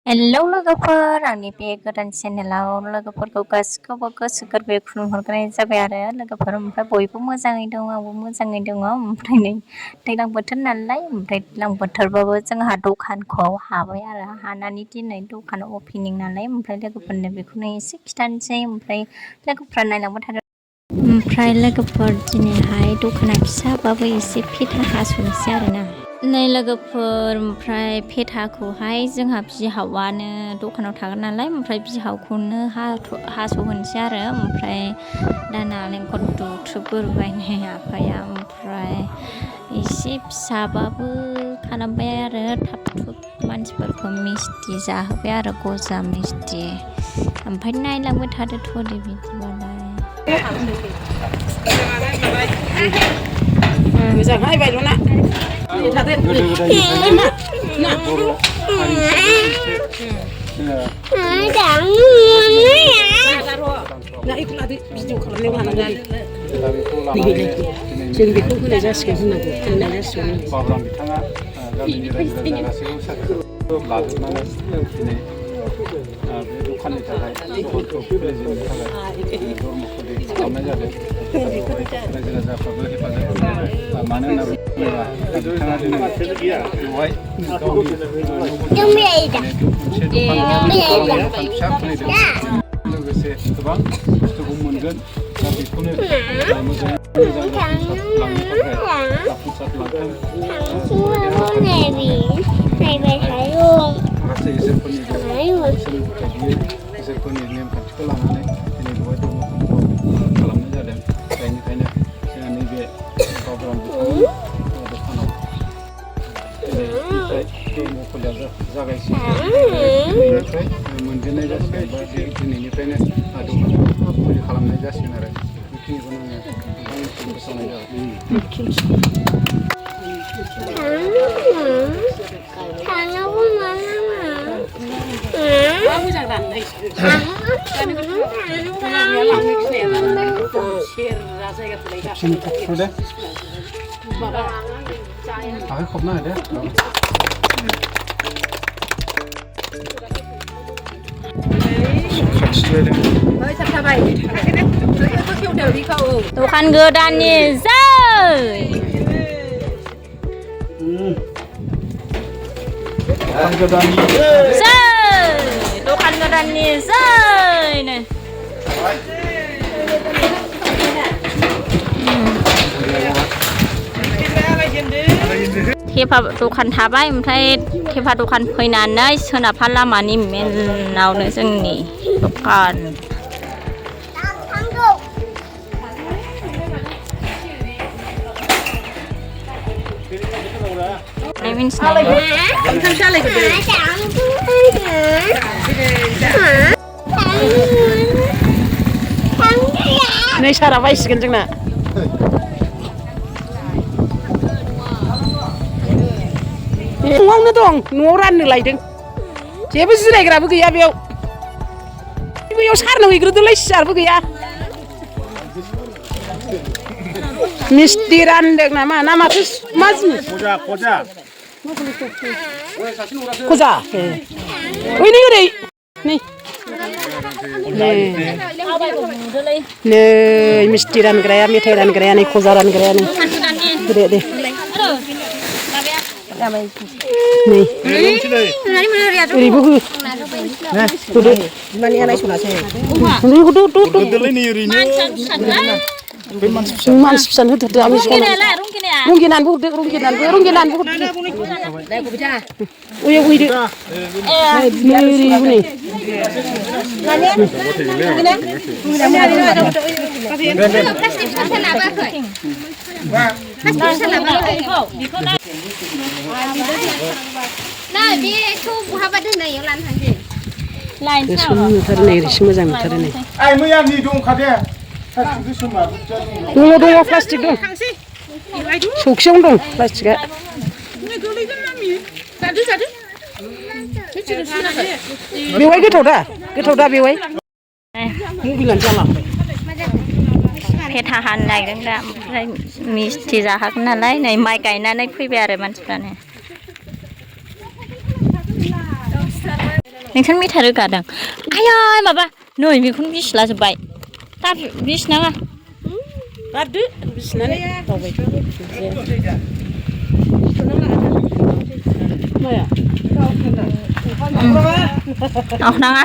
hello लोगोफोर आंनि बे गोदान चेनेलाव लोगोफोरखौ गासिखौबो गोसो गोरबोयै खुलुमहरग्रोनाय जाबाय आरो लोगोफोर ओमफ्राय बयबो मोजाङै दङ आंबो मोजाङै दङ ओमफ्राय नै दैज्लां बोथोर नालाय ओमफ्राय दैज्लां बोथोरबाबो जोंहा दखानखौ हाबाय आरो हानानै दिनै दखान अपेनिं नालाय ओमफ्राय लोगोफोरनो बेखौनो एसे खिथानोसै ओमफ्राय लोगोफोरा नायलांबाय थादों ओमफ्राय लोगोफोर दिनैहाय दखाना फिसाबाबो एसे फेथा हास'नोसै आरोना नै लोगोफोर ओमफ्राय फेथाखौहाय जोंहा बिहावानो दखानाव थागोन नालाय ओमफ्राय बिहावखौनो हास'होनोसै आरो ओमफ्राय दा नालेंखर दुथ्रुबग्रोबाय नै आफाया ओमफ्राय एसे फिसाबाबो खालामबाय आरो थाब थुब मानसिफोरखौ मिस्थि जाहोबाय आरो गजा मिस्थि ओमफ्राय नायलांबाय थादो थ'दे बिदिबालाय मोजांहाय बायल'ना जों बेखौ होनाय जासिगोन होननांगौ होनाय जासिगोन बे दखाननि थाखाय दखानखौ खुलिजेननो थाखाय धर्मखौ खालामनाय जादों रायजो राजाफ्राबो हेफाजाब होयो मानो होनना बुङोब्ला बिथाङा दिनै बेवहाय मोनसे दखान फिसा खुलिदों लोगोसे गोबां बुस्थुखौ मोनगोन दा बेखौनो मोजाङै मोजां जाफुंसारलांनो थाखाय जाफुंसारलांथों माखासे इसोरफोरनि इसोरफोरनि नेमखान्थिखौ लानानै दिनै बेवहाय धर्मखौ खालामनाय जादों बेनिखायनो जोंहा नैबे बाबुराम दखानाव दिनैनिफ्राय धर्मखौ जागायसिगोन मोनजेननाय जासिगोन बा दिनैनिफ्रायनो दखानखौ खुलि खालामनाय जासिगोन आरो बेखिनिखौनो आङो नोंथांनिसिम फोसावनाय आखाइ खबना होदो दखान गोदाननि जै दखान गोदाननि जैनो थेफा दखान थाबाय ओमफ्राय थेफा दखान फैनानै सोनाबहा लामानि मेनावनो जोंनि दखान नै सारा बायसिगोन जोंना न'आवनो दं न'आव राननो लायदों जेबो जिरायग्राबो गैया बेयाव सारनो हैग्रोदोलाय सियारबो गैया मिस्थि रानदों नामा ना माथो मा जिनिस खजा ओइ नै ओरै नै मिस्थि रानग्राया मेथाइ रानग्राया नै खजा रानग्राया नै दे नै ओरैबो हो मानसि फिसानो होथारदो आं रंगिनानैबो हरदो रंगिनानैबो ओयाव हैदो ओरैसो मोजां नुथारो नै मैयानि दंखादे दङ प्लास्टिक दं सौखियावनो दं प्लास्टिकआ बेवाय गोथाव दा बेवाय मबाइलानो जाला फेथा हानो नागिरदों दा ओमफ्राय मिस्थि जाहोगोन नालाय नै माइ गायनानै फैबाय आरो मानसिफ्रानो नोंथां मेथाइ रोगादों आयै माबा नै बेखौनो बिसिला जोब्बाय दा बिसिनाङा गारदो बिसिनानै गावबायथ' माया नाङा